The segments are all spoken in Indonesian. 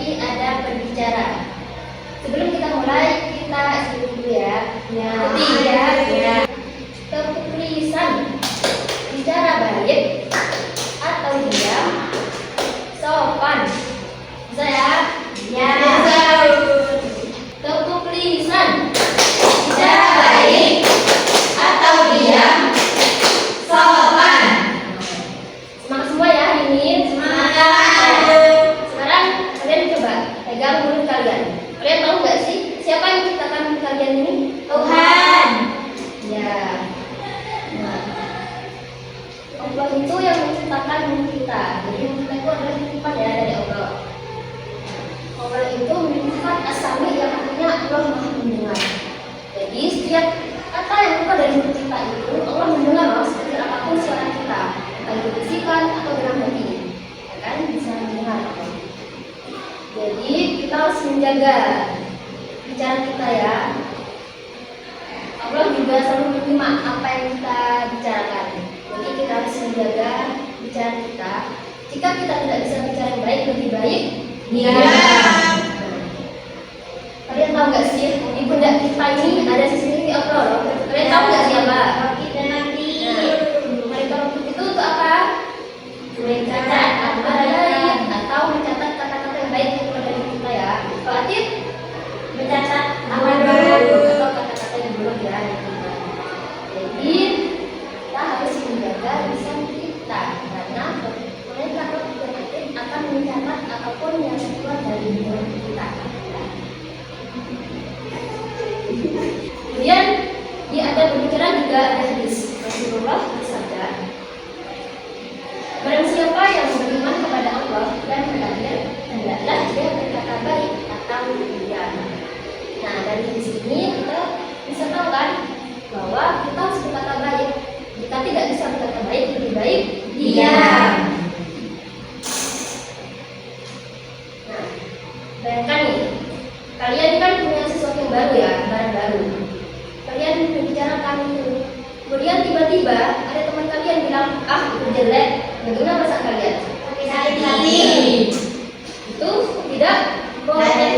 tadi ada berbicara. Sebelum kita mulai, kita isi dulu ya. Ya. Tepuk lisan. Bicara baik atau diam. Sopan. Bisa ya? Ya. Tepuk lisan. Bicara baik atau diam. Sopan. Semangat semua ya hari ini. Semangat. Sekarang kalian coba pegang mulut kalian. Kalian tahu nggak sih siapa yang menciptakan mulut kalian ini? Tuhan. Ya. Nah, Allah itu yang menciptakan mulut kita. Jadi mulut kita itu adalah titipan ya dari Allah. Allah itu menyebutkan as-sami yang artinya Allah Maha mendengar. Jadi setiap kata yang keluar dari mulut kita itu Allah mendengar loh, seperti apapun suara kita, entah itu bisikan atau dalam hati, ya kan bisa mendengar. Jadi kita harus menjaga bicara kita ya. Allah juga selalu menerima apa yang kita bicarakan. Jadi kita harus menjaga bicara kita. Jika kita tidak bisa bicara yang baik, lebih baik diam. Kalian tahu nggak sih di pundak kita ini ada CCTV Allah loh. Kalian tahu nggak siapa? Kita nanti. Mereka untuk itu untuk apa? Mencatat apa baik atau mencatat kata-kata yang baik yang keluar dari kita ya. Khawatir mencatat amal baik atau kata-kata yang buruk ya. Jadi kita harus menjaga lisan kita karena mereka akan mencatat apapun yang keluar dari mulut kita. Kemudian ada berbicara juga ada hadis Rasulullah bersabda, barang siapa yang beriman kepada Allah dan berakhir, hendaklah dia berkata baik atau diam. Nah dari sini kita bisa tahu kan bahwa kita harus berkata baik. Jika tidak bisa berkata baik, lebih baik diam. Nah, bayangkan nih, kalian kan punya sesuatu yang baru ya, barang baru. Kalian membicarakan itu, kemudian tiba-tiba ada teman kalian bilang, itu jelek. Bagaimana perasaan kalian? Sakit hati. Itu tidak boleh.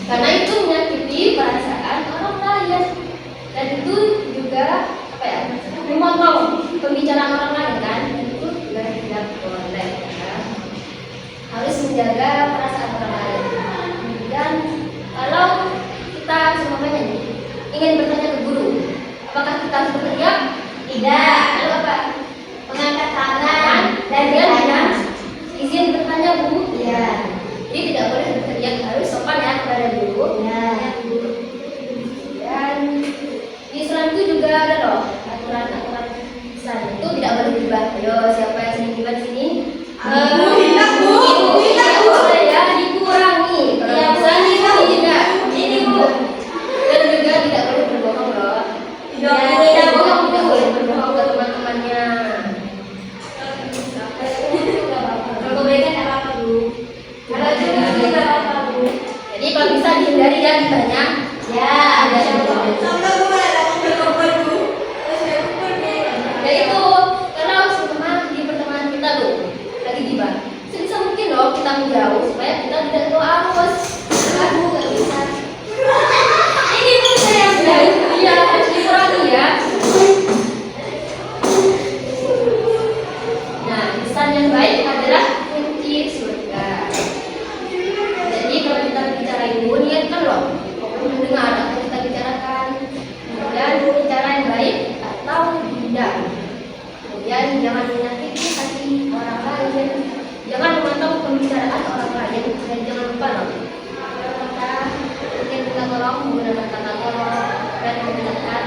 Karena itu menyakiti perasaan orang lain. Dan itu juga memotong pembicaraan orang lain kan? Itu juga tidak boleh. Ya. Harus menjaga perasaan orang lain. Dan kalau kita semuanya ingin bertanya ke guru, apakah kita harus berteriak? Tidak. Lalu apa? Mengangkat tangan dan bilang izin bertanya Bu. Ya. Jadi tidak boleh berteriak, harus sopan ya kepada guru. Ya. Dan di Islam itu juga ada loh aturan-aturan Islam itu tidak boleh gibah. Ayo siapa yang sering gibah sini? Tidak boleh ya, dikurangi. Kalau bisa tidak. Ini Bu. Dan juga tidak boleh berbohong loh. Tidak boleh berbohong ke teman-temannya. Kalau kebaikan apa Bu? Kalau juga tidak apa Bu. Jadi kalau bisa dihindari ya gibahnya. Ya, ada yang ya itu karena teman di pertemanan kita tuh lagi gibah. Sebisa mungkin loh kita menjauh supaya kita tidak terlalu arus. Aku nggak bisa. Ini pun saya yang baik. Iya, harus dikurangi ya. Nah, lisan yang baik adalah kunci surga. Jadi kalau kita bicara itu niatkan loh, mendengar apa yang kita bicarakan, kemudian bicara yang baik atau tidak. Kemudian jangan menyakiti hati orang lain, jangan memotong pembicaraan orang lain, dan jangan lupa loh kita mungkin kita tolong menggunakan kata tolong dan menggunakan